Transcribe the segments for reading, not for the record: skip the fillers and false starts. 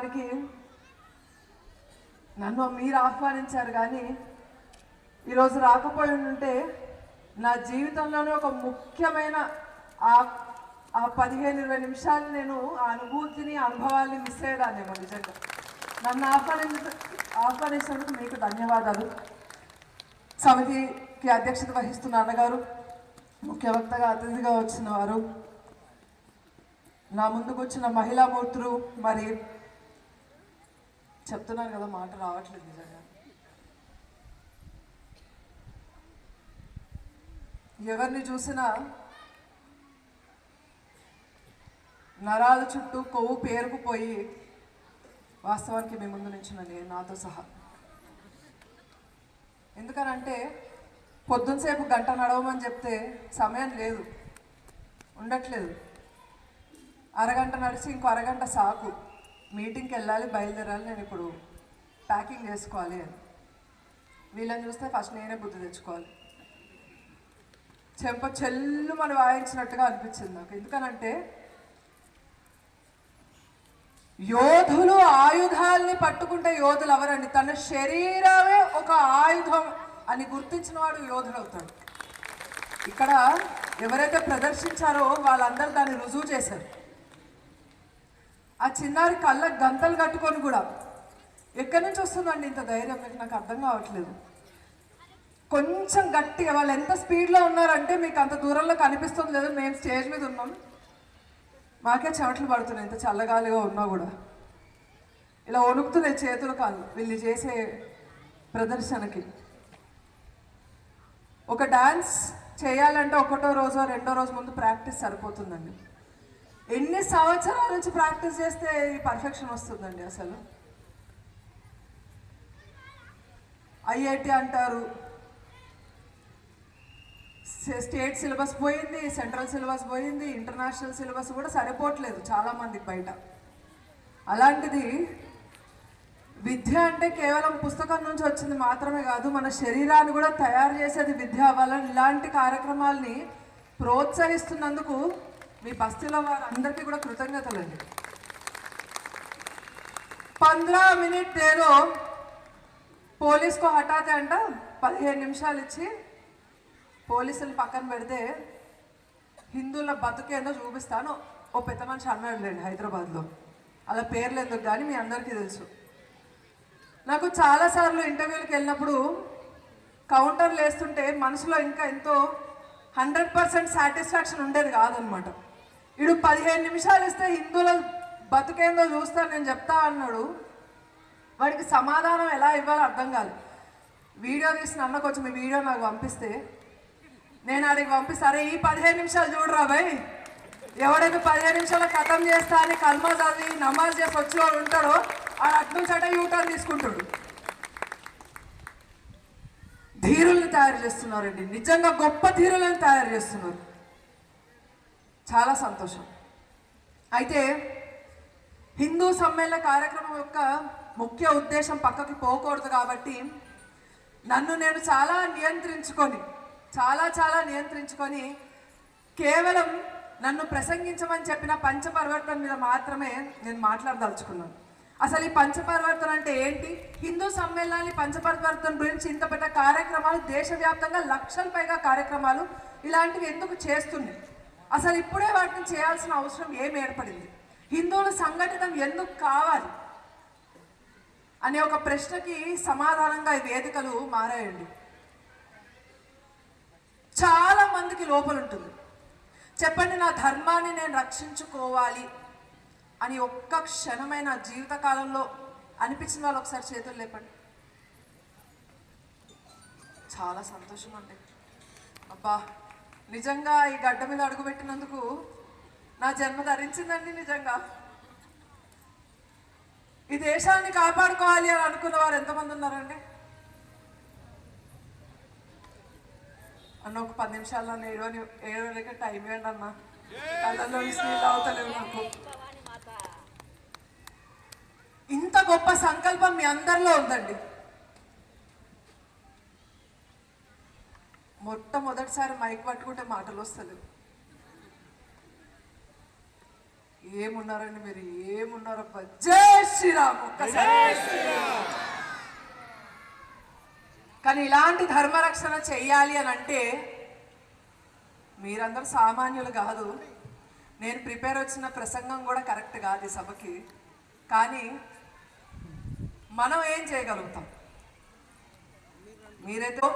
కార్యక్రమానికి నన్ను మీరు ఆహ్వానించారు, కానీ ఈరోజు రాకపోయి ఉంటే నా జీవితంలోనే ఒక ముఖ్యమైన ఆ 15-20 నిమిషాలు నేను ఆ అనుభూతిని అనుభవాల్ని మిస్ అయ్యేదాన్నేమో. నిజంగా నన్ను ఆహ్వానించినందుకు మీకు ధన్యవాదాలు. సమితికి అధ్యక్షత వహిస్తున్న అన్నగారు, ముఖ్య వక్తగా అతిథిగా వచ్చిన వారు, నా ముందుకు వచ్చిన మహిళా మూర్తులు, మరి చెప్తున్నాను కదా మాట రావట్లేదు నిజంగా. ఎవరిని చూసినా నరాల చుట్టూ కొవ్వు పేరుకుపోయి వాస్తవానికి మీ ముందు నుంచిన నేను నాతో సహా. ఎందుకనంటే పొద్దునసేపు గంట నడవమని చెప్తే సమయం లేదు, ఉండట్లేదు. అరగంట నడిచి ఇంకో అరగంట సాకు, మీటింగ్కి వెళ్ళాలి, బయలుదేరాలి, నేను ఇప్పుడు ప్యాకింగ్ చేసుకోవాలి అని. వీళ్ళని చూస్తే ఫస్ట్ నేనే బుద్ధి తెచ్చుకోవాలి. చెంప చెల్లు మనం వాయించినట్టుగా అనిపించింది నాకు. ఎందుకనంటే యోధులు ఆయుధాలని పట్టుకుంటే యోధులు ఎవరండి? తన శరీరమే ఒక ఆయుధం అని గుర్తించిన వాడు యోధుడు అవుతాడు. ఇక్కడ ఎవరైతే ప్రదర్శించారో వాళ్ళందరూ దాన్ని రుజువు చేశారు. ఆ చిన్నారి కళ్ళకు గంతలు కట్టుకొని కూడా ఎక్కడి నుంచి వస్తుందండి ఇంత ధైర్యం? మీకు నాకు అర్థం కావట్లేదు. కొంచెం గట్టిగా వాళ్ళు ఎంత స్పీడ్లో ఉన్నారంటే మీకు అంత దూరంలో కనిపిస్తుంది లేదు. మేము స్టేజ్ మీద ఉన్నాం, మాకే చెమటలు పడుతున్నాయి ఇంత చల్లగాలిగా ఉన్నా కూడా. ఇలా వణుకుతున్నాయి చేతులు కాళ్ళు వీళ్ళు చేసే ప్రదర్శనకి. ఒక డాన్స్ చేయాలంటే ఒకటో రోజో రెండో రోజు ముందు ప్రాక్టీస్ సరిపోతుందండి. ఎన్ని సంవత్సరాల నుంచి ప్రాక్టీస్ చేస్తే ఈ పర్ఫెక్షన్ వస్తుందండి? అసలు ఐఐటి అంటారు, స్టేట్ సిలబస్ పోయింది, సెంట్రల్ సిలబస్ పోయింది, ఇంటర్నేషనల్ సిలబస్ కూడా సరిపోవట్లేదు చాలామందికి బయట. అలాంటిది విద్య అంటే కేవలం పుస్తకం నుంచి వచ్చింది మాత్రమే కాదు, మన శరీరాన్ని కూడా తయారు చేసేది విద్య అవ్వాలని ఇలాంటి కార్యక్రమాల్ని ప్రోత్సహిస్తున్నందుకు మీ బస్తీలో వారందరికీ కూడా కృతజ్ఞతలండి. 15 मिनट దేదో పోలీస్కు హఠాతే అంట 15 నిమిషాలు ఇచ్చి పోలీసులు పక్కన పెడితే హిందువుల బతుకేందో చూపిస్తాను ఓ పెద్ద మనిషి అన్నాడులేండి హైదరాబాద్లో. అలా పేర్లు ఎందుకు కానీ మీ అందరికీ తెలుసు. నాకు చాలాసార్లు ఇంటర్వ్యూలకు వెళ్ళినప్పుడు కౌంటర్లు వేస్తుంటే మనసులో ఇంకా ఎంతో 100% సాటిస్ఫాక్షన్ ఉండేది కాదనమాట. ఇడు 15 నిమిషాలు ఇస్తే హిందువుల బతుకేందో చూస్తాను నేను చెప్తా అన్నాడు. వాడికి సమాధానం ఎలా ఇవ్వాలో అర్థం కాదు. వీడియో తీసిన అన్న కొంచెం ఈ వీడియో నాకు పంపిస్తే నేను అడిగి పంపిస్తారే ఈ 15 నిమిషాలు చూడరా భయ్, ఎవడైతే 15 నిమిషాలు ఖతం చేస్తా అని కల్మా చదివి నమాజ్ చేసి వచ్చేవాడు ఉంటాడో ఆ అటు చట యూటర్న్ తీసుకుంటాడు. ధీరుల్ని తయారు చేస్తున్నారండి, నిజంగా గొప్ప ధీరులను తయారు చేస్తున్నారు. చాలా సంతోషం. అయితే హిందూ సమ్మేళన కార్యక్రమం యొక్క ముఖ్య ఉద్దేశం పక్కకి పోకూడదు కాబట్టి నన్ను నేను చాలా నియంత్రించుకొని కేవలం నన్ను ప్రసంగించమని చెప్పిన పంచపరివర్తన మీద మాత్రమే నేను మాట్లాడదలుచుకున్నాను. అసలు ఈ పంచపరివర్తన అంటే ఏంటి? హిందూ సమ్మేళనాన్ని పంచపరివర్తన గురించి ఇంత పెద్ద కార్యక్రమాలు దేశవ్యాప్తంగా లక్షల పైగా కార్యక్రమాలు ఇలాంటివి ఎందుకు చేస్తున్నాయి? అసలు ఇప్పుడే వాటిని చేయాల్సిన అవసరం ఏమి ఏర్పడింది? హిందువులు సంఘటితం ఎందుకు కావాలి అనే ఒక ప్రశ్నకి సమాధానంగా ఈ వేదికలు మారాయండి. చాలా మందికి లోపల ఉంటుంది, చెప్పండి నా ధర్మాన్ని నేను రక్షించుకోవాలి అని ఒక్క క్షణమైన జీవితకాలంలో అనిపించిన వాళ్ళు ఒకసారి చేతులు లేపండి. చాలా సంతోషం అండి. అబ్బా, నిజంగా ఈ గడ్డ మీద అడుగుపెట్టినందుకు నా జన్మ ధరించిందండి. నిజంగా ఈ దేశాన్ని కాపాడుకోవాలి అని అనుకున్న వారు ఎంతమంది ఉన్నారండి? అన్న ఒక 10 నిమిషాల్లో ఏడవలేక టైం ఇవ్వండి అన్న, కళ్ళల్లో నీళ్ళు అవుతలేవు నాకు. ఇంత గొప్ప సంకల్పం మీ అందరిలో ఉందండి. మొట్టమొదటిసారి మైక్ పట్టుకుంటే మాటలు వస్తలేవు. ఏమున్నారండి మీరు, ఏమున్నారబ్బా. జై శ్రీరామ్. ఒక్కసారి. కానీ ఇలాంటి ధర్మరక్షణ చెయ్యాలి అని అంటే మీరందరూ సామాన్యులు కాదు. నేను ప్రిపేర్ వచ్చిన ప్రసంగం కూడా కరెక్ట్ కాదు ఈ సభకి. కానీ మనం ఏం చేయగలుగుతాం? మీరైతే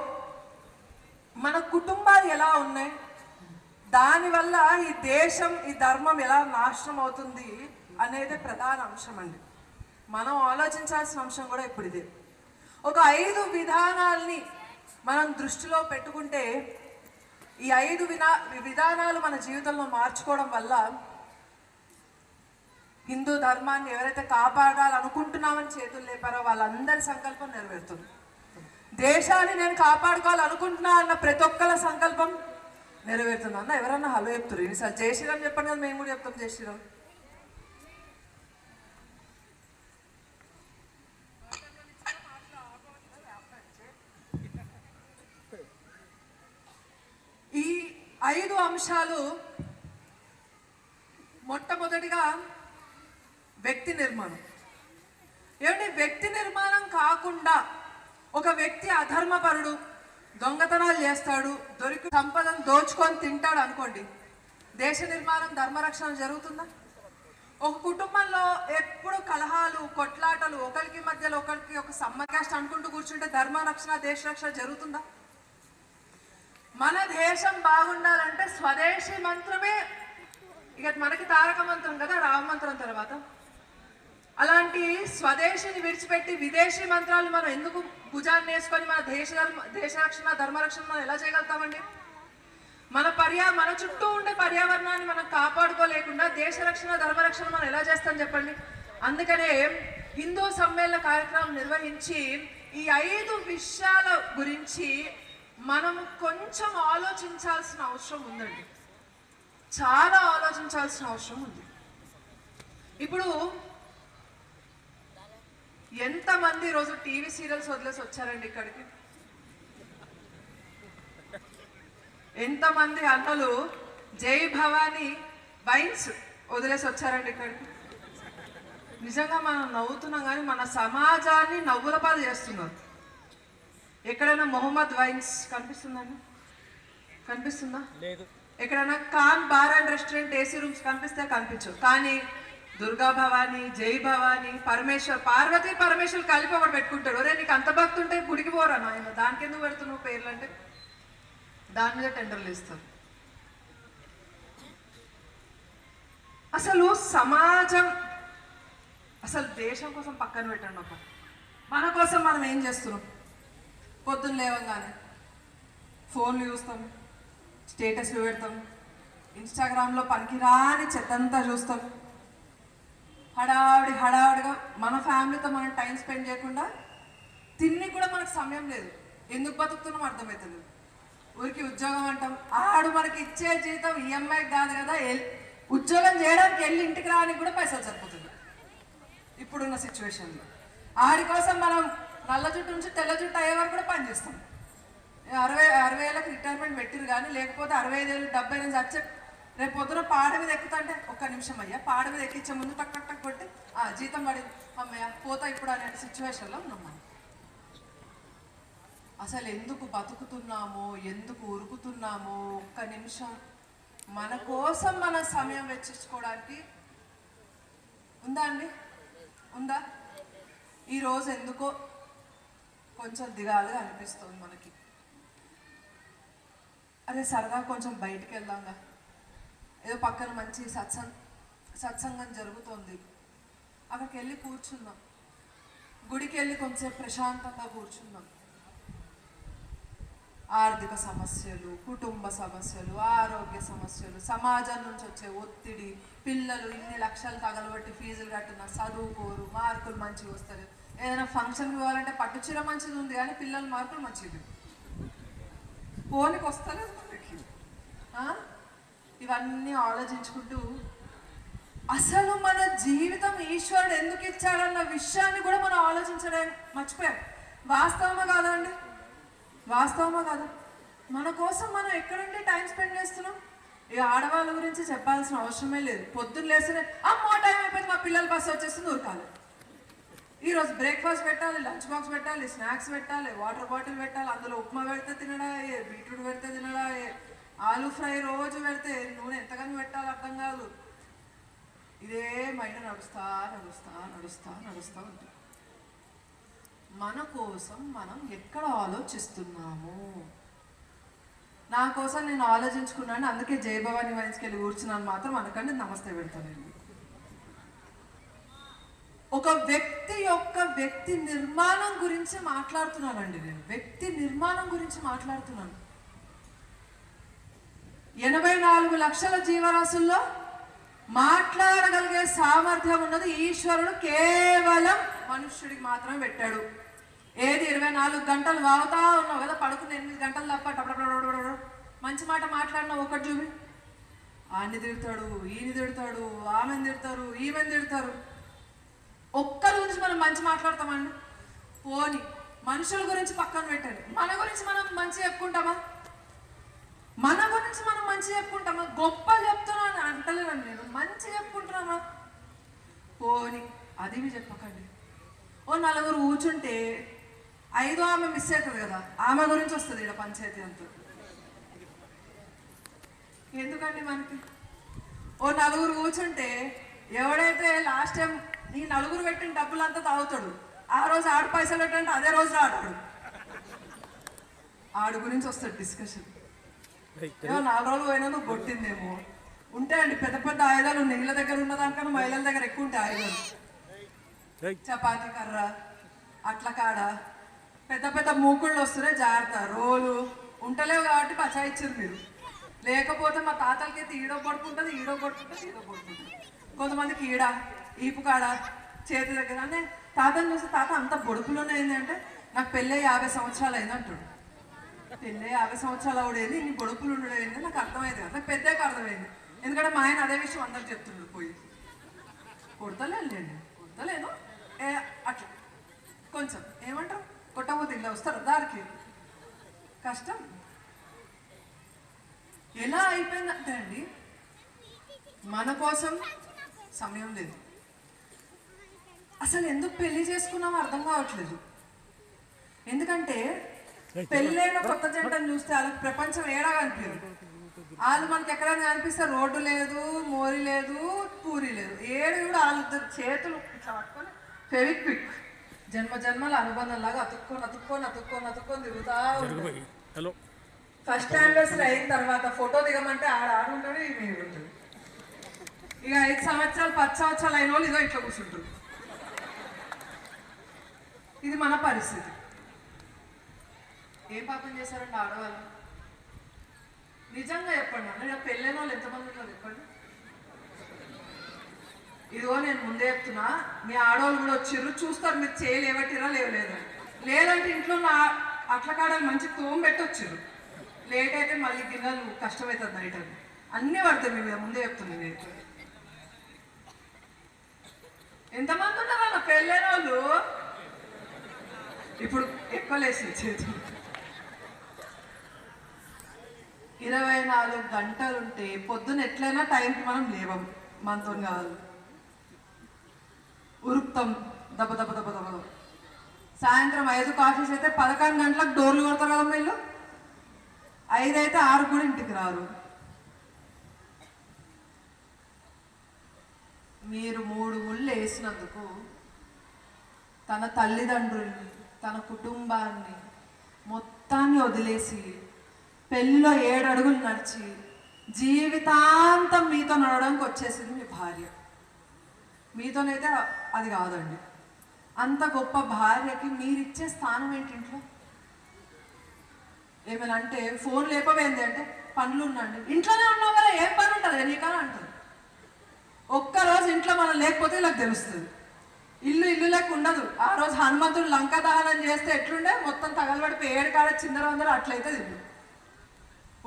మన కుటుంబాలు ఎలా ఉన్నాయి, దానివల్ల ఈ దేశం ఈ ధర్మం ఎలా నాశనం అవుతుంది అనేది ప్రధాన అంశం అండి. మనం ఆలోచించాల్సిన అంశం కూడా ఇప్పుడు ఇదే. ఒక 5 విధానాల్ని మనం దృష్టిలో పెట్టుకుంటే ఈ 5 విధానాలు మన జీవితంలో మార్చుకోవడం వల్ల హిందూ ధర్మాన్ని ఎవరైతే కాపాడాలనుకుంటున్నామని చేతులు లేపారో వాళ్ళందరి సంకల్పం నెరవేరుతుంది. దేశాన్ని నేను కాపాడుకోవాలనుకుంటున్నా అన్న ప్రతి ఒక్కళ్ళ సంకల్పం నెరవేరుతుంది. అన్న ఎవరన్నా హలో చెప్తారు ఈసారి జై శ్రీరామ్ చెప్పండి కదా, మేము కూడా చెప్తాం జై శ్రీరామ్. ఈ 5 అంశాలు మొట్టమొదటిగా వ్యక్తి నిర్మాణం. ఏమంటే వ్యక్తి నిర్మాణం కాకుండా ఒక వ్యక్తి అధర్మపరుడు, దొంగతనాలు చేస్తాడు, దొరికి సంపదను దోచుకొని తింటాడు అనుకోండి, దేశ నిర్మాణం ధర్మరక్షణ జరుగుతుందా? ఒక కుటుంబంలో ఎప్పుడు కలహాలు, కొట్లాటలు, ఒకరికి మధ్యలో ఒకరికి ఒక సమ్మకాస్ట్ అనుకుంటూ కూర్చుంటే ధర్మరక్షణ, దేశ రక్షణ జరుగుతుందా? మన దేశం బాగుండాలంటే స్వదేశీ మంత్రమే ఇక మనకి తారక మంత్రం కదా, రామ మంత్రం తర్వాత. అలాంటి స్వదేశీని విడిచిపెట్టి విదేశీ మంత్రాలు మనం ఎందుకు భుజాన్ని వేసుకొని మన దేశ రక్షణ ధర్మరక్షణ మనం ఎలా చేయగలుగుతామండి? మన చుట్టూ ఉండే పర్యావరణాన్ని మనం కాపాడుకోలేకుండా దేశ రక్షణ ధర్మరక్షణ మనం ఎలా చేస్తాం చెప్పండి? అందుకనే హిందూ సమ్మేళన కార్యక్రమం నిర్వహించి ఈ 5 విషయాల గురించి మనం కొంచెం ఆలోచించాల్సిన అవసరం ఉందండి. చాలా ఆలోచించాల్సిన అవసరం ఉంది. ఇప్పుడు ఎంతమంది ఈరోజు టీవీ సీరియల్స్ వదిలేసి వచ్చారండి ఇక్కడికి? ఎంతమంది అన్నలు జై భవానీ వైన్స్ వదిలేసి వచ్చారండి ఇక్కడికి? నిజంగా మనం నవ్వుతున్నాం కానీ మన సమాజాన్ని నవ్వుల పాలు చేస్తున్నారు. ఎక్కడైనా మొహమ్మద్ వైన్స్ కనిపిస్తుందండి? కనిపిస్తుందా? లేదు. ఎక్కడైనా Khan bar and restaurant AC rooms కనిపిస్తే కనిపించవు. కానీ దుర్గా భవానీ, జై భవానీ, పరమేశ్వర్, పార్వతీ పరమేశ్వర్ కలిపి ఒకటి పెట్టుకుంటాడు. ఒరే నీకు అంత భక్తి ఉంటే గుడికి పోరా నాయన, దానికి ఎందుకు పెడుతున్నావు పేర్లు అంటే దాని మీద టెండర్లు ఇస్తారు. అసలు సమాజం, అసలు దేశం కోసం పక్కన పెట్టండి, ఒక మన కోసం మనం ఏం చేస్తున్నాం? పొద్దున్న లేవగానే ఫోన్లు చూస్తాం, స్టేటస్లు పెడతాం, ఇన్స్టాగ్రామ్లో పనికిరాని చెత్తంతా చూస్తాం. హడావిడిగా మన ఫ్యామిలీతో మనం టైం స్పెండ్ చేయకుండా తిని కూడా మనకు సమయం లేదు. ఎందుకు బతుకుతున్నాం అర్థమవుతుంది. ఊరికి ఉద్యోగం అంటాం, ఆడు మనకి ఇచ్చే జీతం ఈఎంఐ కాదు కదా, ఉద్యోగం చేయడానికి వెళ్ళి ఇంటికి రానికి కూడా పైసలు సరిపోతుంది ఇప్పుడున్న సిచ్యువేషన్లో. ఆడి కోసం మనం నల్ల జుట్టు నుంచి తెల్ల జుట్టు అయ్యే వరకు కూడా పనిచేస్తాం. 60 ఏళ్ళకి రిటైర్మెంట్ పెట్టిరు కానీ, లేకపోతే 65 ఏళ్ళు 70 నుంచి వచ్చే రేపు పొద్దున పాడ మీద ఎక్కుతుంటే ఒక్క నిమిషం అయ్యా, పాడ మీద ఎక్కించే ముందు టక్ టక్ టక్ కొట్టి జీతం పడింది అమ్మయ్య పోతా ఇప్పుడు అనే సిచ్యువేషన్లో ఉన్నాం మనం. అసలు ఎందుకు బతుకుతున్నామో, ఎందుకు ఉరుకుతున్నామో, ఒక్క నిమిషం మన కోసం మన సమయం వెచ్చించుకోవడానికి ఉందా అండి? ఉందా? ఈరోజు ఎందుకో కొంచెం దిగాలుగా అనిపిస్తుంది మనకి. అరే సరదా కొంచెం బయటికి వెళ్దాంగా, ఏదో పక్కన మంచి సత్సంగం జరుగుతుంది, అక్కడికి వెళ్ళి కూర్చుందాం, గుడికి వెళ్ళి కొంచెం ప్రశాంతంగా కూర్చుందాం. ఆర్థిక సమస్యలు, కుటుంబ సమస్యలు, ఆరోగ్య సమస్యలు, సమాజం నుంచి వచ్చే ఒత్తిడి, పిల్లలు ఇన్ని లక్షలు తగలబట్టి ఫీజులు కట్టిన చదువుకోరు, మార్కులు మంచిగా వస్తారు. ఏదైనా ఫంక్షన్కి పోవాలంటే పట్టుచీర మంచిది ఉంది కానీ పిల్లల మార్కులు మంచిది పోనికి వస్తలేదు మనకి. ఇవన్నీ ఆలోచించుకుంటూ అసలు మన జీవితం ఈశ్వరుడు ఎందుకు ఇచ్చాడన్న విషయాన్ని కూడా మనం ఆలోచించడం మర్చిపోయాం. వాస్తవమా కాదా అండి? వాస్తవమా కాదా? మన కోసం మనం ఎక్కడుండి టైం స్పెండ్ చేస్తున్నాం? ఇక ఆడవాళ్ళ గురించి చెప్పాల్సిన అవసరమే లేదు. పొద్దున్న లేస్తేనే అమ్మో టైం అయిపోయింది, మా పిల్లల బస్సు వచ్చేస్తుంది ఉరకాలి. ఈరోజు బ్రేక్ఫాస్ట్ పెట్టాలి, లంచ్ బాక్స్ పెట్టాలి, స్నాక్స్ పెట్టాలి, వాటర్ బాటిల్ పెట్టాలి, అందులో ఉప్మా పెడితే తినడా, బీట్రూట్ పెడితే తినడా, ఆలూ ఫ్రై రోజు పెడితే నూనె ఎంతగానో పెట్టాలి అర్థం కాదు. ఇదే మైండ్ నడుస్తా నడుస్తా నడుస్తా నడుస్తూ ఉంటుంది. మన కోసం మనం ఎక్కడ ఆలోచిస్తున్నాము? నా కోసం నేను ఆలోచించుకున్నాను, అందుకే జయభవాని వైన్స్కి వెళ్ళి కూర్చున్నాను మాత్రం అనకండి, నమస్తే పెడతానండి. ఒక వ్యక్తి యొక్క వ్యక్తి నిర్మాణం గురించి మాట్లాడుతున్నానండి నేను. వ్యక్తి నిర్మాణం గురించి మాట్లాడుతున్నాను. 84 లక్షల జీవరాశుల్లో మాట్లాడగలిగే సామర్థ్యం ఉన్నది ఈశ్వరుడు కేవలం మనుష్యుడికి మాత్రమే పెట్టాడు. ఏది 24 గంటలు వాగుతా ఉన్నావు కదా, పడుకుని 8 గంటలు తప్ప మంచి మాట మాట్లాడినా ఒకటి చూపి. ఆని తిడతాడు, ఈయన తిడతాడు, ఆమెను తిడతారు, ఈమెను తిడతారు. ఒక్కరి గురించి మనం మంచి మాట్లాడతామండి? పోని మనుషుల గురించి పక్కన పెట్టండి, మన గురించి మనం మంచి చెప్పుకుంటామా? మన గురించి మనం మంచి చెప్పుకుంటామా? గొప్ప చెప్తున్నాను అంటలేనండి నేను, మంచి చెప్పుకుంటున్నామా? పోని అది చెప్పకండి. ఓ నలుగురు కూర్చుంటే 5వ ఆమె మిస్ అవుతుంది కదా, ఆమె గురించి వస్తుంది ఇక్కడ పంచాయతీ అంతా. ఎందుకండి మనకి? ఓ నలుగురు కూర్చుంటే ఎవడైతే లాస్ట్ టైం నీ నలుగురు పెట్టిన డబ్బులంతా తాగుతాడు, ఆ రోజు ఆడు పైసలు పెట్టంటే అదే రోజు ఆడాడు, ఆడు గురించి వస్తాడు డిస్కషన్. ఏమో 4 రోజులు పోయినా నువ్వు కొట్టిందేమో. ఉంటాయండి పెద్ద పెద్ద ఆయుధాలు, నీళ్ళ దగ్గర ఉన్నదానికన్నా మహిళల దగ్గర ఎక్కువ ఉంటాయి ఆయుధాలు. చపాతీ కర్ర, అట్ల కాడ పెద్ద పెద్ద మూకుళ్ళు వస్తున్నాయి, జాగ్రత్త. రోలు ఉంటలేవు కాబట్టి బచాయిచ్చారు మీరు. లేకపోతే మా తాతలకైతే ఈడో పడుకుంటుంది, ఈడో పడుకుంటుంది, ఈడో పడుకుంటుంది. కొంతమందికి ఈడ ఈపు కాడ చేతి దగ్గర. అంటే తాతని చూస్తే తాత అంత బొడుపులోనే అయింది అంటే, నాకు పెళ్ళే 50 సంవత్సరాలు అయింది అంటాడు. పెళ్ళే 50 సంవత్సరాలు అవడేది, నీ బొడుపులు ఉండడేది నాకు అర్థమైంది కదా, నాకు పెద్దగా అర్థమైంది. ఎందుకంటే మా ఆయన అదే విషయం అందరికి చెప్తుండ్రు, పోయి కొడతలేండి, కొడతలేను అట్లా కొంచెం ఏమంటారు, కొట్టబోతే ఇలా వస్తారు దారికి. కష్టం ఎలా అయిపోయిందంటే అండి, మన కోసం సమయం లేదు. అసలు ఎందుకు పెళ్లి చేసుకున్నామో అర్థం కావట్లేదు. ఎందుకంటే పెళ్ళైన కొత్త జంటను చూస్తే వాళ్ళకి ప్రపంచం ఏడా కనిపించదు. వాళ్ళు మనకి ఎక్కడైనా కనిపిస్తే రోడ్డు లేదు, మోరి లేదు, పూరి లేదు, ఏడు కూడా వాళ్ళిద్దరు చేతులు పట్టుకొని ఫెవిక్విక్ జన్మ జన్మల అనుబంధం లాగా అతుక్కొని అతుక్కొని అతుక్కొని అతుక్కొని తిరుగుతా ఉంటారు. ఫస్ట్ యానివర్సరీ అయిన తర్వాత ఫోటో దిగమంటే ఆడుంటాడు, ఈ మీరు ఉంటుంది. ఇక 5 సంవత్సరాలు 10 సంవత్సరాలు అయిన వాళ్ళు ఇదో ఇట్లా కూర్చుంటారు. ఇది మన పరిస్థితి. ఏం పాపం చేశారండి ఆడవాళ్ళు? నిజంగా చెప్పండి అన్న, పెళ్ళైన వాళ్ళు ఎంతమంది ఉన్నారు చెప్పండి. ఇదిగో నేను ముందే చెప్తున్నా, మీ ఆడవాళ్ళు కూడా వచ్చిర్రు, చూస్తారు మీరు చేయలేవట్టిరా లేవలేదు. లేదంటే ఇంట్లో అట్ల కాడలు మంచి తోమ పెట్టి వచ్చిర్రు. లేట్ అయితే మళ్ళీ గిన్నెలు కష్టమవుతుంది నైట్ అని అన్నీ పడతాయి మీ మీద, ముందే చెప్తుంది నేను. ఎంతమంది ఉన్నారు అన్న పెళ్ళైన వాళ్ళు? ఇప్పుడు ఎక్కువ లేసి చేతులు. 24 గంటలుంటే పొద్దున్న ఎట్లయినా టైంకి మనం లేవం, మనతో కాదు. ఉరుకుతాం దెబ్బ దెబ్బ దెబ్బ దెబ్బ. సాయంత్రం 5 కాఫీస్ అయితే 11 గంటలకు డోర్లు కొడతారు కదా వీళ్ళు. 5 అయితే 6 కూడా ఇంటికి రారు. మీరు 3 ముళ్ళు వేసినందుకు తన తల్లిదండ్రుల్ని, తన కుటుంబాన్ని మొత్తాన్ని వదిలేసి పెళ్ళిలో 7 అడుగులు నడిచి జీవితాంతం మీతో నడవడానికి వచ్చేసింది మీ భార్య. మీతోనైతే అది కాదండి. అంత గొప్ప భార్యకి మీరిచ్చే స్థానం ఏంటి ఇంట్లో? ఏమైనా అంటే ఫోన్ లేపవేంది అంటే పనులు ఉండండి, ఇంట్లోనే ఉన్నావు కదా ఏం పని ఉంటుంది నీకని అంటుంది. ఒక్కరోజు ఇంట్లో మనం లేకపోతే ఇలా తెలుస్తుంది. ఇల్లు లేక ఉండదు. ఆ రోజు హనుమంతుడు లంక దహనం చేస్తే ఎట్లుండే, మొత్తం తగలబడిపోయి 7 కాడ చిందర వందరు అట్లయితే ఇల్లు.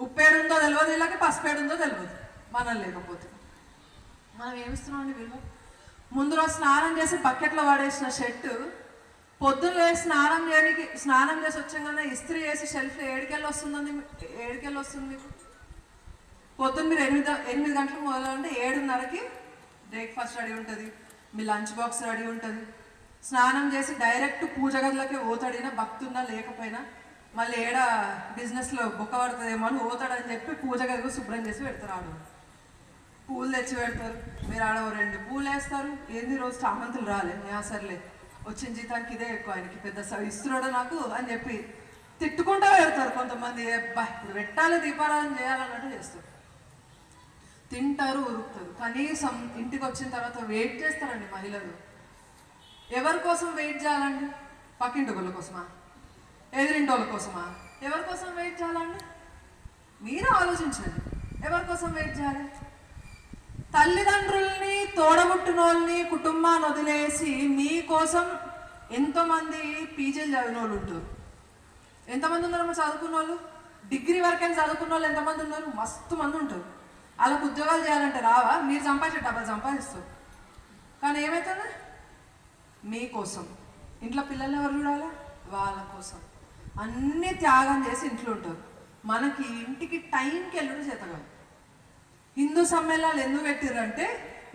ఉప్పేడుందో తెలియదు, వీళ్ళకి పసుపేడుందో తెలియదు. మనం లేకపోతే మనం ఏమిస్తున్నామండి వీళ్ళు? ముందు రోజు స్నానం చేసి బకెట్లో పడేసిన షర్టు పొద్దున్న స్నానం చేసి వచ్చాగానే ఇస్త్రీ చేసి షెల్ఫ్లో 7 వస్తుందండి. 7 వస్తుంది. పొద్దున్న మీరు 8 గంటలకు మొదలంటే 7:30కి బ్రేక్ఫాస్ట్ రెడీ ఉంటుంది, మీ లంచ్ బాక్స్ రెడీ ఉంటుంది, స్నానం చేసి డైరెక్ట్ పూజ గదిలోకి పోతాడినా భక్తున్నా లేకపోయినా, మళ్ళీ బిజినెస్లో బొక్క పడుతుందేమో అని పోతాడని చెప్పి పూజ గదిలో శుభ్రం చేసి పెడతారు. ఆడు పూలు తెచ్చి పెడతారు, మీరు ఆడ 2 పూలు వేస్తారు. ఏంది రోజు చామంతులు రాలే, సర్లే వచ్చిన జీతానికి ఇదే ఎక్కువ, ఆయనకి పెద్ద ఇస్తున్నాడు నాకు అని చెప్పి తిట్టుకుంటూ పెడతారు. కొంతమంది ఇప్పుడు పెట్టాలి దీపారాధన చేయాలన్నట్టు చేస్తారు. తింటారు, ఉరుకుతారు. కనీసం ఇంటికి వచ్చిన తర్వాత వెయిట్ చేస్తారండి మహిళలు. ఎవరి కోసం వెయిట్ చేయాలండి? పక్కింటి వాళ్ళ కోసమా? ఎదురింటి వాళ్ళ కోసమా? ఎవరి కోసం వెయిట్ చేయాలండి? మీరు ఆలోచించండి, ఎవరి కోసం వెయిట్ చేయాలి? తల్లిదండ్రుల్ని, తోడబుట్టినోళ్ళని, కుటుంబాన్ని వదిలేసి మీకోసం ఎంతోమంది పీజీలు చదివిన వాళ్ళు ఉంటారు. ఎంతమంది ఉన్నారు చదువుకున్న వాళ్ళు? డిగ్రీ వరకైనా చదువుకున్న వాళ్ళు ఎంతమంది ఉన్నారు? మస్తు మంది ఉంటారు. వాళ్ళకు ఉద్యోగాలు చేయాలంటే రావా? మీరు సంపాదించే డబ్బులు సంపాదిస్తారు. కానీ ఏమవుతుంది? మీకోసం. ఇంట్లో పిల్లల్ని ఎవరు చూడాలి? వాళ్ళ కోసం అన్నీ త్యాగం చేసి ఇంట్లో ఉంటారు. మనకి ఇంటికి టైంకి వెళ్ళడం చేతగాదు. హిందూ సమ్మేళనాలు ఎందుకు పెట్టిర్రంటే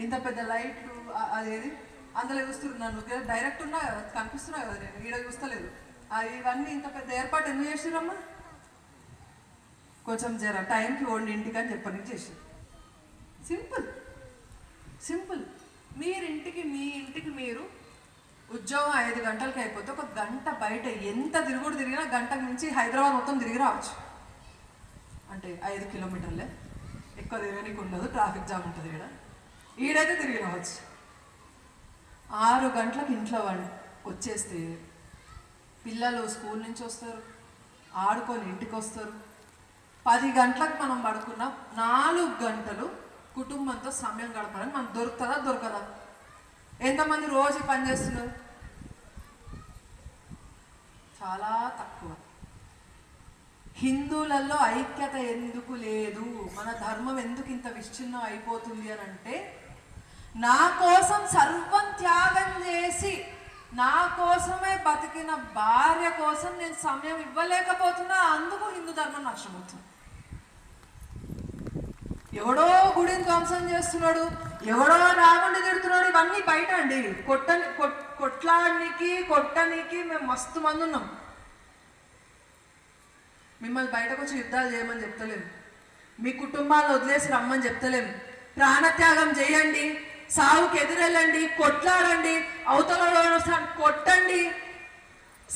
ఇంత పెద్ద లైట్లు అదేది అందులో చూస్తున్నాను, డైరెక్ట్ ఉన్నా కనిపిస్తున్నా కదా, నేను ఈడ చూస్తలేదు. ఇవన్నీ ఇంత పెద్ద ఏర్పాటు ఎందుకు చేసిరమ్మా? కొంచెం జర టైంకి ఓన్లీ ఇంటికి అని చెప్పడానికి చేసారు. Simple simple. మీ ఇంటికి మీరు ఉద్యోగం 5 గంటలకి అయిపోతే 1 గంట బయట ఎంత తిరుగుడు తిరిగినా గంటకు మించి హైదరాబాద్ మొత్తం తిరిగి రావచ్చు. అంటే 5 కిలోమీటర్లే, ఎక్కువ తిరగడానికి ఉండదు, ట్రాఫిక్ జామ్ ఉంటుంది. ఈడైతే తిరిగి రావచ్చు. 6 గంటలకు ఇంట్లో వచ్చేస్తే పిల్లలు స్కూల్ నుంచి వస్తారు, ఆడుకొని ఇంటికి వస్తారు. 10 గంటలకు మనం పడుకున్న 4 గంటలు కుటుంబంతో సమయం గడపడానికి మనకు దొరుకుతుందా? దొరకదా? ఎంతమంది రోజు పని చేస్తున్నారు? చాలా తక్కువ. హిందువులలో ఐక్యత ఎందుకు లేదు? మన ధర్మం ఎందుకు ఇంత విచ్ఛిన్నం అయిపోతుంది అని అంటే, నా కోసం సర్వం త్యాగం చేసి నా కోసమే బతికిన భార్య కోసం నేను సమయం ఇవ్వలేకపోతున్నా, అందుకు హిందూ ధర్మం నష్టమవుతుంది. ఎవడో గుడిని ధ్వంసం చేస్తున్నాడు, ఎవడో రాముడిని తిడుతున్నాడు, ఇవన్నీ బయట అండి. కొట్టనికి మేము మస్తు మంది ఉన్నాం. మిమ్మల్ని బయటకు వచ్చి యుద్ధాలు చేయమని చెప్తలేము, మీ కుటుంబాలను వదిలేసి రమ్మని చెప్తలేము. ప్రాణత్యాగం చేయండి, సావుకి ఎదురెళ్ళండి, కొట్లాడండి, అవతలలో కొట్టండి,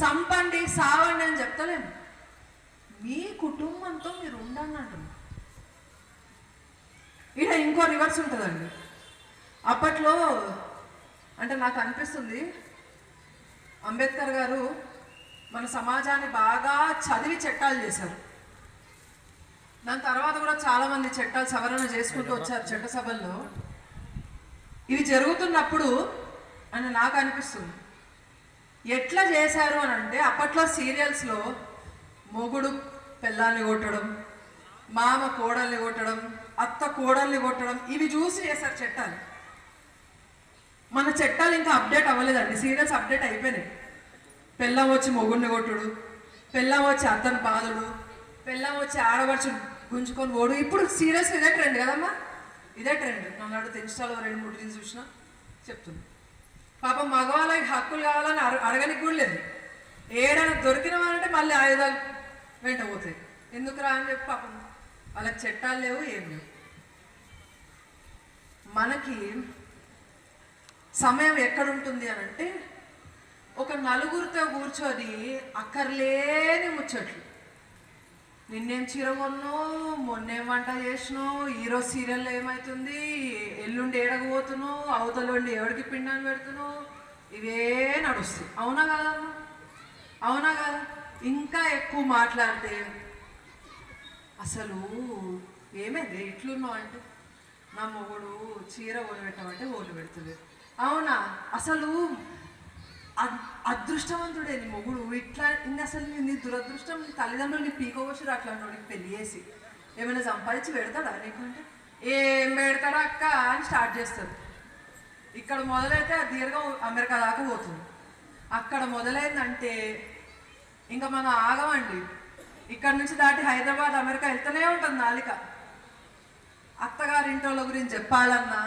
సంపండి, సావండి అని చెప్తలేము. మీ కుటుంబంతో మీరు ఉండండి అంటున్నాం. ఇక్కడ ఇంకో రివర్స్ ఉంటుందండి. అప్పట్లో అంటే నాకు అనిపిస్తుంది, అంబేద్కర్ గారు మన సమాజాన్ని బాగా చదివి చట్టాలు చేశారు. దాని తర్వాత కూడా చాలామంది చట్టాలు సవరణ చేసుకుంటూ వచ్చారు చట్టసభల్లో. ఇవి జరుగుతున్నప్పుడు అని నాకు అనిపిస్తుంది, ఎట్లా చేశారు అని అంటే, అప్పట్లో సీరియల్స్లో మొగుడు పెళ్ళాన్ని కొట్టడం, మామ కోడల్ని కొట్టడం, అత్త కోడల్ని కొట్టడం, ఇవి చూసి చేశారు చట్టాలు. మన చట్టాలు ఇంకా అప్డేట్ అవ్వలేదండి, సీరియల్స్ అప్డేట్ అయిపోయినాయి. పెళ్ళం వచ్చి మొగుడిని కొట్టుడు, పెళ్ళం వచ్చి అత్తని బాధుడు, పెళ్ళం వచ్చి ఆడవచ్చు గుంజుకొని పోడు. ఇప్పుడు సీరియల్స్ ఇదే ట్రెండ్ కదమ్మా, ఇదే ట్రెండ్. నన్ను అడుగుతే ఇన్స్టాలో 2-3 రీల్స్ చూసినా చెప్తుంది. పాపం మగవాళ్ళకి హక్కులు కావాలని అడగనికి కూడా లేదు. ఏడైనా దొరికినవారంటే మళ్ళీ ఆయుధాలు వెంట పోతాయి. ఎందుకురా అని చెప్పి పాపం వాళ్ళకి చట్టాలు లేవు, ఏం లేవు. మనకి సమయం ఎక్కడుంటుంది అని అంటే, ఒక నలుగురితో కూర్చొని అక్కర్లేని ముచ్చట్లు, నిన్నేం చీర కొన్నో, మొన్నేం వంట చేసినో, ఈరోజు సీరియల్లో ఏమవుతుంది, ఎల్లుండి ఏడకపోతునో, అవతలుండి ఎవరికి పిండాన్ని పెడుతునో, ఇవే నడుస్తాయి. అవునా కదా? అవునా కదా? ఇంకా ఎక్కువ మాట్లాడితే అసలు ఏమైంది ఇట్లున్నావు అంటే, నా మొగుడు చీర ఓలు పెట్టమంటే ఓలు పెడుతుంది. అవునా? అసలు అదృష్టవంతుడే నీ మొగుడు, ఇట్లా అసలు నీ దురదృష్టం, నీ తల్లిదండ్రులు నీ పీకోవచ్చురు అట్లాంటి వాడికి పెళ్లి చేసి ఏమైనా సంపాదించి పెడతాడా నీకంటే? ఏం పెడతాడా అక్క అని స్టార్ట్ చేస్తారు. ఇక్కడ మొదలైతే ఆ దీర్ఘం అమెరికా దాకా పోతుంది. అక్కడ మొదలైందంటే ఇంకా మనం ఆగమండి. ఇక్కడ నుంచి దాటి హైదరాబాద్, అమెరికా వెళ్తూనే ఉంటుంది నాలిక. అత్తగారింటోళ్ళ గురించి చెప్పాలన్నా,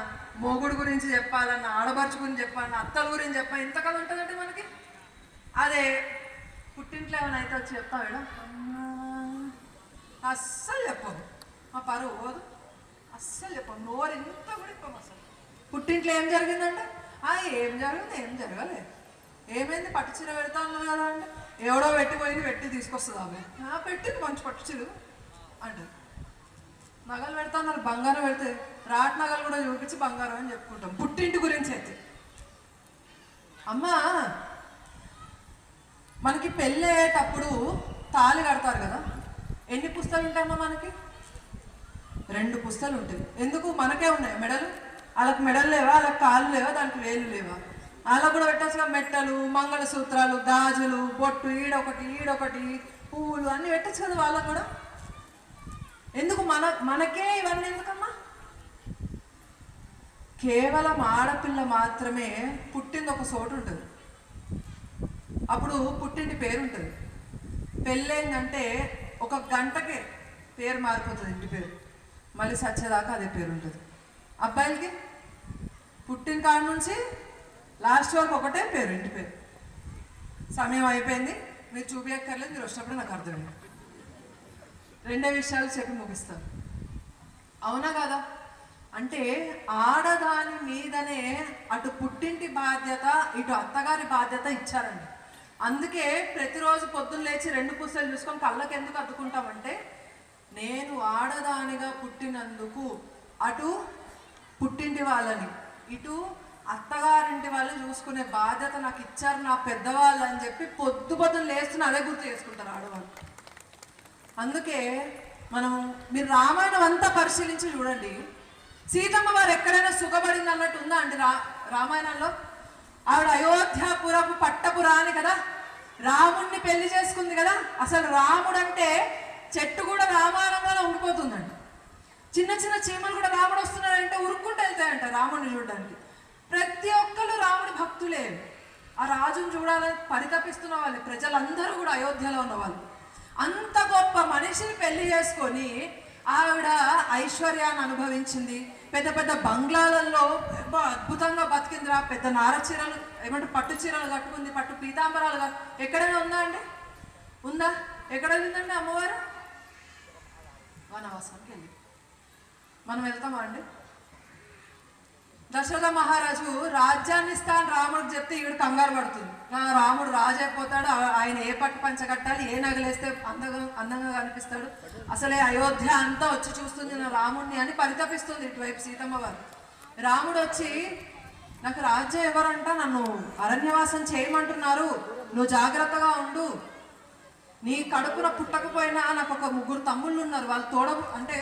మొగుడు గురించి చెప్పాలన్నా, ఆడపడుచు గురించి చెప్పాలన్నా, అత్తల గురించి చెప్పాలి, ఎంత కథ ఉంటుందంటే మనకి. అదే పుట్టింట్లో ఏమైనా అయితే వచ్చి చెప్తాడు, అస్సలు చెప్పదు, మా పరువు పోదు, అస్సలు చెప్పదు, నోరు ఇంత కూడా ఇప్పము అసలు. పుట్టింట్లో ఏం జరిగిందంటే ఏం జరిగింది, ఏం జరగలే, ఏమైంది, పట్టుచీర పెడతా ఉన్నారు కదా అంటే ఎవడో పెట్టిపోయింది, పెట్టి తీసుకొస్తుంది ఆమె, పెట్టింది మంచి పట్టుచీరు అంటారు. నగలు పెడతా ఉన్నారు, బంగారం పెడితే రాట్ నగలు కూడా చూపించి బంగారం అని చెప్పుకుంటాం పుట్టింటి గురించి అయితే. అమ్మా మనకి పెళ్ళి అయ్యేటప్పుడు తాళి కడతారు కదా, ఎన్ని పుస్తలు ఉంటాయమ్మా మనకి? 2 పుస్తలు ఉంటాయి. ఎందుకు? మనకే ఉన్నాయి మెడలు, వాళ్ళకి మెడలు లేవా, వాళ్ళకి కాళ్ళు లేవా, దానికి వేలు లేవా? అలా కూడా పెట్టచ్చుగా, మెట్టలు, మంగళసూత్రాలు, గాజులు, బొట్టు, ఈడొకటి పువ్వులు అన్నీ పెట్టచ్చు కదా వాళ్ళకు కూడా. ఎందుకు మనకే ఇవన్నీ ఎందుకమ్మా? కేవలం ఆడపిల్ల మాత్రమే పుట్టింది ఒక చోటు ఉంటుంది, అప్పుడు పుట్టింటి పేరు ఉంటుంది. పెళ్ళైందంటే 1 గంటకే పేరు మారిపోతుంది, ఇంటి పేరు మళ్ళీ సచ్చేదాకా అదే పేరు ఉంటుంది. అబ్బాయిలకి పుట్టిన కాడ నుంచి లాస్ట్ వరకు ఒకటే పేరు, ఇంటి పేరు. సమయం అయిపోయింది, మీరు చూపించక్కర్లేదు, మీరు వచ్చినప్పుడు నాకు అర్థమైంది. 2 విషయాలు చెప్పి ముగిస్తాను, అవునా కదా? అంటే ఆడదాని మీదనే అటు పుట్టింటి బాధ్యత, ఇటు అత్తగారి బాధ్యత ఇచ్చారండి. అందుకే ప్రతిరోజు పొద్దున్న లేచి 2 పుస్తలు చూసుకొని కళ్ళకి ఎందుకు అద్దుకుంటామంటే, నేను ఆడదానిగా పుట్టినందుకు అటు పుట్టింటి వాళ్ళని, ఇటు అత్తగారింటి వాళ్ళని చూసుకునే బాధ్యత నాకు ఇచ్చారు నా పెద్దవాళ్ళు అని చెప్పి పొద్దున లేస్తున్న అదే గుర్తు చేసుకుంటారు ఆడవాళ్ళు. అందుకే మీరు రామాయణం అంతా పరిశీలించి చూడండి, సీతమ్మ వారు ఎక్కడైనా సుఖపడింది అన్నట్టు ఉందా అండి? రామాయణంలో ఆవిడ అయోధ్యాపురపు పట్టపురాని కదా, రాముణ్ణి పెళ్లి చేసుకుంది కదా. అసలు రాముడు అంటే చెట్టు కూడా రామాయణంలో ఉండిపోతుందండి. చిన్న చిన్న చీమలు కూడా రాముడు వస్తున్నాడంటే ఉరుక్కుంటూ వెళ్తాయంట రాముడిని చూడడానికి. ప్రతి ఒక్కరు రాముడి భక్తులే, ఆ రాజును చూడాలని పరితపిస్తున్న వాళ్ళు, ప్రజలందరూ కూడా అయోధ్యలో ఉన్నవాళ్ళు. అంత గొప్ప మనిషిని పెళ్లి చేసుకొని ఆవిడ ఐశ్వర్యాన్ని అనుభవించింది, పెద్ద పెద్ద బంగ్లాలలో అద్భుతంగా బతికిందిరా, పెద్ద నార చీరలు ఏమంటే పట్టు చీరలు కట్టుకుంది, పట్టు పీతాంబరాలు ఎక్కడైనా ఉందా అండి? ఉందా? ఎక్కడ వెళ్ళిందండి అమ్మవారు? వనవాసానికి వెళ్ళి. మనం వెళ్తామా అండి? దశరథ మహారాజు రాజ్యాన్ని ఇస్తాను రాముడికి చెప్తే ఈవిడ కంగారు పడుతుంది, రాముడు రాజు అయిపోతాడు, ఆయన ఏ పట్టు పంచ కట్టాలి, ఏ నగలేస్తే అందంగా కనిపిస్తాడు, అసలే అయోధ్య అంతా వచ్చి చూస్తుంది నా రాముడిని అని పరితపిస్తుంది ఇటువైపు సీతమ్మ వారు. రాముడు వచ్చి, నాకు రాజ్యం ఎవరంట, నన్ను అరణ్యవాసం చేయమంటున్నారు, నువ్వు జాగ్రత్తగా ఉండు, నీ కడుపున పుట్టకపోయినా నాకు ఒక 3 తమ్ముళ్ళు ఉన్నారు, వాళ్ళు అంటే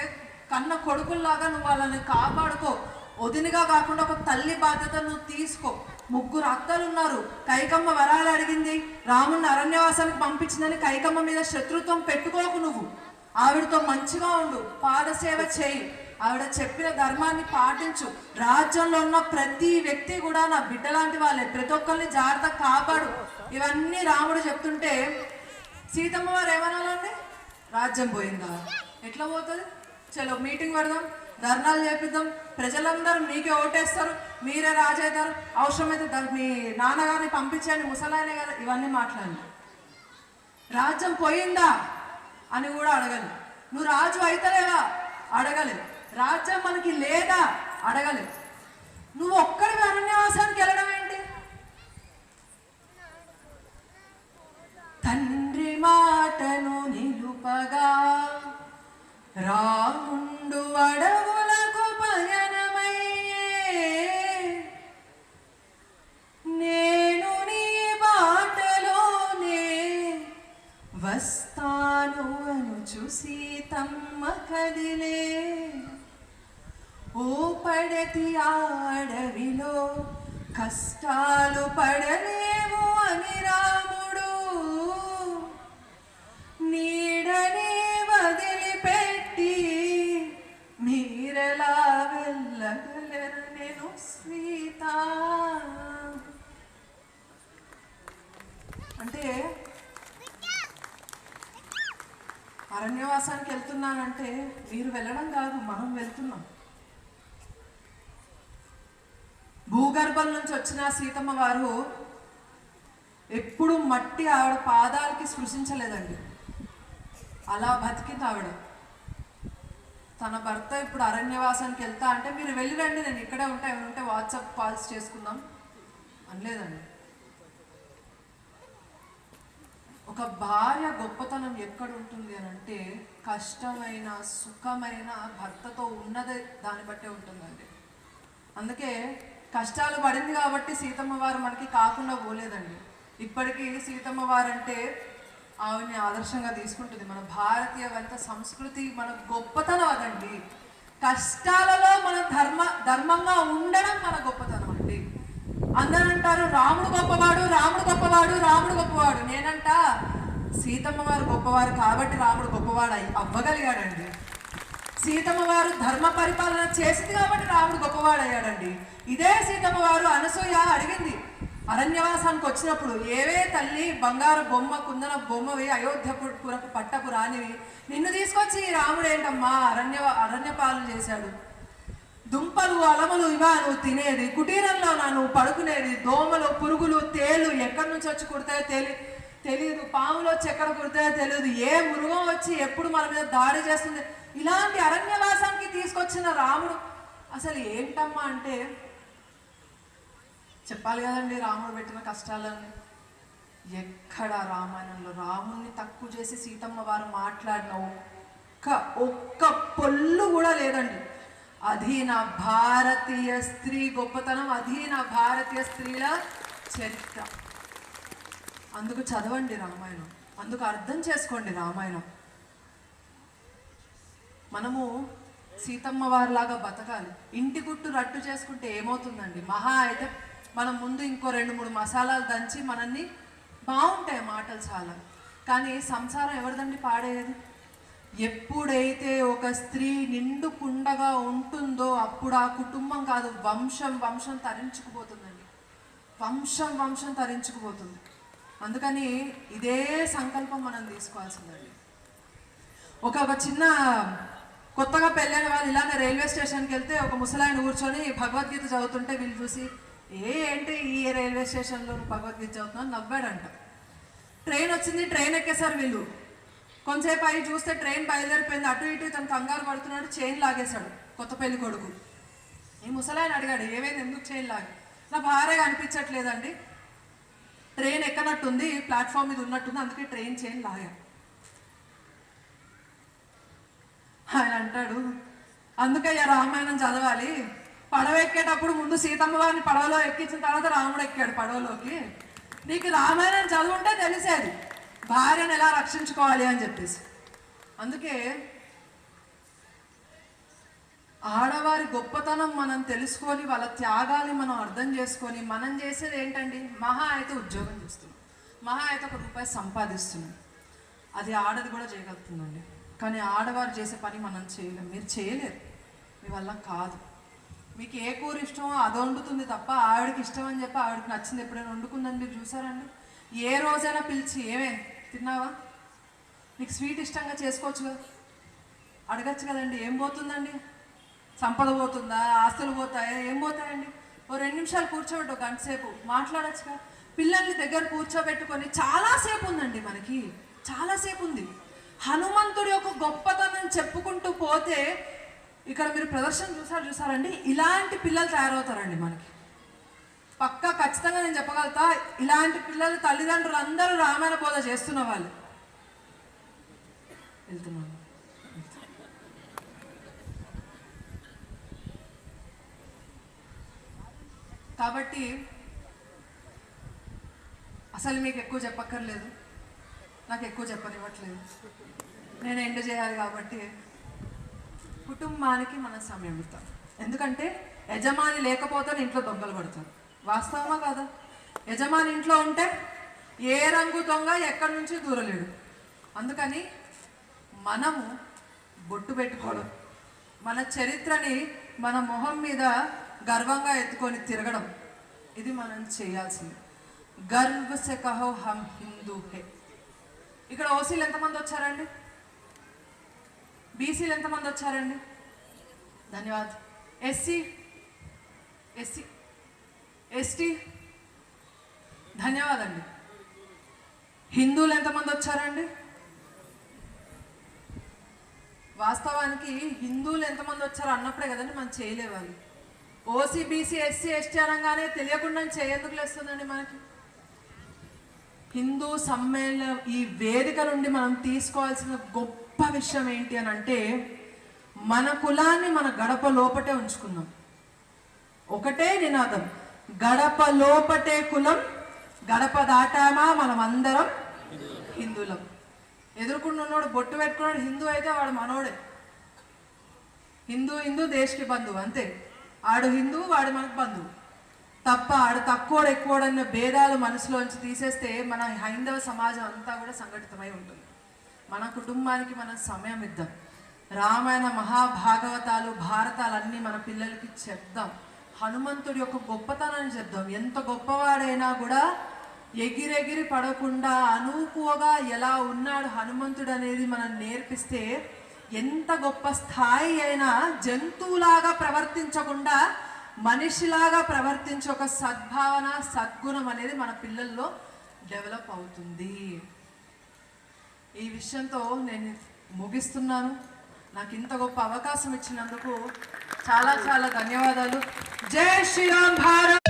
కన్న కొడుకుల్లాగా నువ్వు వాళ్ళని కాపాడుకో, వదినిగా కాకుండా ఒక తల్లి బాధ్యత నువ్వు తీసుకో, 3 అత్తలు ఉన్నారు, కైకమ్మ వరాలు అడిగింది, రాముడిని అరణ్యవాసానికి పంపించిందని కైకమ్మ మీద శత్రుత్వం పెట్టుకోకు, నువ్వు ఆవిడతో మంచిగా ఉండు, పాదసేవ చేయి, ఆవిడ చెప్పిన ధర్మాన్ని పాటించు, రాజ్యంలో ఉన్న ప్రతి వ్యక్తి కూడా నా బిడ్డ లాంటి వాళ్ళే, ప్రతి ఒక్కరిని జాగ్రత్త కాపాడు, ఇవన్నీ రాముడు చెప్తుంటే సీతమ్మ వారు ఏమనాలండి? రాజ్యం పోయిందా? ఎట్లా పోతుంది? చలో మీటింగ్ పెడదాం, ధర్నాలు చేపిద్దాం, ప్రజలందరూ మీకే ఓటేస్తారు, మీరే రాజవుతారు, అవసరమైతే మీ నాన్నగారిని పంపించండి, ముసలాయనే కదా, ఇవన్నీ మాట్లాడి రాజ్యం పోయిందా అని కూడా అడగలేదు. నువ్వు రాజు అవుతలేవా? అడగలేదు. రాజ్యం మనకి లేదా? అడగలేదు. నువ్వు ఒక్కడివి అరణ్యవాసానికి వెళ్ళడం ఏంటి? తండ్రి మాటను నిలుపగా రాముండు అడవులకు పయనమయ్యే, నేను నీ బాటలోనే వస్తాను అనుచు సీతమ్మ కదిలే, ఓ పడతి అడవిలో కష్టాలు పడలేవు అని రాముడు నీడనే వదిలిపెట్టి మీరెలా వెళ్ళగలరు నేను సీత. అంటే అరణ్యవాసానికి వెళ్తున్నానంటే మీరు వెళ్ళడం కాదు, మనం వెళ్తున్నాం. భూగర్భం నుంచి వచ్చిన సీతమ్మ వారు ఎప్పుడు మట్టి ఆవిడ పాదాలకి స్పృశించలేదండి. అలా బతికింది ఆవిడ. తన భర్త ఇప్పుడు అరణ్యవాసానికి వెళ్తా అంటే మీరు వెళ్ళిరండి, నేను ఇక్కడే ఉంటా, ఏమైనా ఉంటే వాట్సాప్ కాల్స్ చేసుకుందాం అనలేదండి. ఒక భార్య గొప్పతనం ఎక్కడ ఉంటుంది అని అంటే కష్టమైన సుఖమైన భర్తతో ఉన్నదే దాన్ని బట్టే ఉంటుందండి. అందుకే కష్టాలు పడింది కాబట్టి సీతమ్మ వారు మనకి కాకుండా పోలేదండి. ఇప్పటికీ సీతమ్మ వారు అంటే ఆవిడని ఆదర్శంగా తీసుకుంటుంది. మన భారతీయ వంత సంస్కృతి మన గొప్పతనం అదండి. కష్టాలలో మన ధర్మంగా ఉండడం మన గొప్పతనం అండి. అందరూ అంటారు రాముడు గొప్పవాడు, రాముడు గొప్పవాడు, రాముడు గొప్పవాడు. నేనంట సీతమ్మ వారు గొప్పవారు కాబట్టి రాముడు గొప్పవాడు అవ్వగలిగాడండి. సీతమ్మ వారు ధర్మ పరిపాలన చేసింది కాబట్టి రాముడు గొప్పవాడయ్యాడండి. ఇదే సీతమ్మ వారు అనసూయ అడిగింది అరణ్యవాసానికి వచ్చినప్పుడు, ఏవే తల్లి బంగారు బొమ్మ కుందన బొమ్మవి అయోధ్యపురకు పట్టపు రానివి, నిన్ను తీసుకొచ్చి రాముడు ఏంటమ్మా అరణ్యపాలన చేశాడు, దుంపలు అలములు ఇవా నువ్వు తినేది, కుటీరంలో నువ్వు పడుకునేది, దోమలు పురుగులు తేలు ఎక్కడి నుంచి వచ్చి కుడతాయో తెలియదు, పాములు వచ్చి ఎక్కడ కుడతాయో తెలియదు, ఏ మృగం వచ్చి ఎప్పుడు మన మీద దాడి చేస్తుంది, ఇలాంటి అరణ్యవాసానికి తీసుకొచ్చిన రాముడు అసలు ఏంటమ్మా అంటే చెప్పాలి కదండి రాముడు పెట్టిన కష్టాలని. ఎక్కడ రామాయణంలో రాముడిని తక్కువ చేసి సీతమ్మ వారు మాట్లాడిన ఒక్క పొల్లు కూడా లేదండి. అది నా భారతీయ స్త్రీ గొప్పతనం, అది నా భారతీయ స్త్రీల చరిత్ర. అందుకు చదవండి రామాయణం, అందుకు అర్థం చేసుకోండి రామాయణం. మనము సీతమ్మ వారిలాగా బతకాలి. ఇంటి గుట్టు రట్టు చేసుకుంటే ఏమవుతుందండి? మహా అయితే మనం ముందు ఇంకో 2-3 మసాలాలు దంచి మనల్ని బాగుంటాయి మాటలు చాలా, కానీ సంసారం ఎవరిదండి పాడేది? ఎప్పుడైతే ఒక స్త్రీ నిండుకుండగా ఉంటుందో అప్పుడు ఆ కుటుంబం కాదు వంశం తరించుకుపోతుందండి. వంశం తరించుకుపోతుంది. అందుకని ఇదే సంకల్పం మనం తీసుకోవాల్సిందండి. ఒక చిన్న కొత్తగా పెళ్ళైన వాళ్ళు ఇలానే రైల్వే స్టేషన్కి వెళ్తే ఒక ముసలాయన కూర్చొని భగవద్గీత చదువుతుంటే వీళ్ళు చూసి ఏంటి ఈ రైల్వే స్టేషన్లో భగవద్గీత చదువుతున్నాను నవ్వాడంట. ట్రైన్ వచ్చింది, ట్రైన్ ఎక్కేసారు వీళ్ళు. కొంతసేపు అయి చూస్తే ట్రైన్ బయలుదేరిపోయింది. అటు ఇటు తను కంగారు పడుతున్నాడు, చైన్ లాగేశాడు కొత్త పెళ్లి కొడుకు. ఈ ముసలాయన అడిగాడు ఏమైంది, ఎందుకు చైన్ లాగి? నా భార్యగా అనిపించట్లేదండి, ట్రైన్ ఎక్కనట్టుంది, ప్లాట్ఫామ్ మీద ఉన్నట్టుంది, అందుకే ట్రైన్ చైన్ లాగా. ఆయన అంటాడు అందుకయ్యా రామాయణం చదవాలి, పడవ ఎక్కేటప్పుడు ముందు సీతమ్మ వారిని పడవలో ఎక్కించిన తర్వాత రాముడు ఎక్కాడు పడవలోకి. నీకు రామాయణం చదువుంటే తెలిసేది భార్యను ఎలా రక్షించుకోవాలి అని చెప్పేసి. అందుకే ఆడవారి గొప్పతనం మనం తెలుసుకొని వాళ్ళ త్యాగాన్ని మనం అర్థం చేసుకొని మనం చేసేది ఏంటండి? మహా అయితే ఉద్యోగం చేస్తున్నాం, మహా అయితే ₹1 సంపాదిస్తున్నాం, అది ఆడది కూడా చేయగలుగుతుందండి. కానీ ఆడవారు చేసే పని మనం చేయలేం. మీరు చేయలేరు, మీ వల్ల కాదు. మీకు ఏ కూర ఇష్టమో అది వండుతుంది తప్ప ఆవిడకి ఇష్టం అని చెప్పి ఆవిడకి నచ్చింది ఎప్పుడైనా వండుకుందని మీరు చూసారండి? ఏ రోజైనా పిలిచి ఏమే తిన్నావా, నీకు స్వీట్ ఇష్టంగా చేసుకోవచ్చుగా అడగచ్చు కదండి. ఏం పోతుందండి? సంపద పోతుందా, ఆస్తులు పోతాయా? ఏం పోతాయండి? ఓ 2 నిమిషాలు కూర్చోబెట్టి 1 గంట సేపు మాట్లాడచ్చుగా. పిల్లల్ని దగ్గర కూర్చోబెట్టుకొని చాలాసేపు ఉందండి, మనకి చాలాసేపు ఉంది. హనుమంతుడి యొక్క గొప్పతనం చెప్పుకుంటూ పోతే ఇక్కడ మీరు ప్రదర్శన చూసారండి, ఇలాంటి పిల్లలు తయారవుతారండి మనకి. పక్కా ఖచ్చితంగా నేను చెప్పగలుగుతా, ఇలాంటి పిల్లలు తల్లిదండ్రులు అందరూ రామాయణ బోధ చేస్తున్న వాళ్ళు. వెళ్తున్నాను. కాబట్టి అసలు మీకు ఎక్కువ చెప్పక్కర్లేదు, నాకు ఎక్కువ చెప్పనివ్వట్లేదు, నేను ఎండ్ చేయాలి కాబట్టి కుటుంబానికి మనం సమయం ఇస్తాం. ఎందుకంటే యజమాని లేకపోతే ఇంట్లో దొంగలు పడతారు. వాస్తవమా కాదా? యజమాని ఇంట్లో ఉంటే ఏ రంగు దొంగ ఎక్కడి నుంచి దూరలేడు. అందుకని మనము బొట్టు పెట్టుకోవడం, మన చరిత్రని మన మొహం మీద గర్వంగా ఎత్తుకొని తిరగడం, ఇది మనం చేయాల్సింది. గర్వ సే కహో హమ్ హిందూ హే. ఇక్కడ ఓసీలు ఎంతమంది వచ్చారండి? బీసీలు ఎంతమంది వచ్చారండి? ధన్యవాద్. ఎస్సీ ఎస్టీ ధన్యవాదండి. హిందువులు ఎంతమంది వచ్చారండి? వాస్తవానికి హిందువులు ఎంతమంది వచ్చారో అన్నప్పుడే కదండి మనం చేయలేవాలి. ఓసీ బీసీ ఎస్సీ ఎస్టీ అనగానే తెలియకుండా చేయేందుకు లేస్తుందండి మనకి. హిందూ సమ్మేళనం ఈ వేదిక నుండి మనం తీసుకోవాల్సిన గొప్ప విషయం ఏంటి అని అంటే, మన కులాన్ని మన గడప లోపటే ఉంచుకున్నాం. ఒకటే నినాదం, గడప లోపటే కులం, గడప దాటామా మనం అందరం హిందువులం. ఎదుర్కొన్నోడు బొట్టు పెట్టుకున్నాడు హిందూ అయితే వాడు మనోడే. హిందూ హిందూ దేశకి బంధువు అంతే. ఆడు హిందూ వాడు మనకు బంధువు తప్ప ఆడు తక్కువడు ఎక్కువడన్న భేదాలు మనసులోంచి తీసేస్తే మన హైందవ సమాజం అంతా కూడా సంఘటితమై ఉంటుంది. మన కుటుంబానికి మనం సమయం ఇద్దాం. రామాయణ మహాభాగవతాలు భారతాలన్నీ మన పిల్లలకి చెప్దాం. హనుమంతుడి యొక్క గొప్పతనాన్ని చెప్దాం. ఎంత గొప్పవాడైనా కూడా ఎగిరెగిరి పడకుండా అనూకువగా ఎలా ఉన్నాడు హనుమంతుడు అనేది మనం నేర్పిస్తే, ఎంత గొప్ప స్థాయి అయినా జంతువులాగా ప్రవర్తించకుండా మనిషిలాగా ప్రవర్తించే ఒక సద్భావన సద్గుణం అనేది మన పిల్లల్లో డెవలప్ అవుతుంది. ఈ విషయంతో నేను ముగిస్తున్నాను. నాకు ఇంత గొప్ప అవకాశం ఇచ్చినందుకు చాలా చాలా ధన్యవాదాలు. జై శ్రీరామ్. భారత్.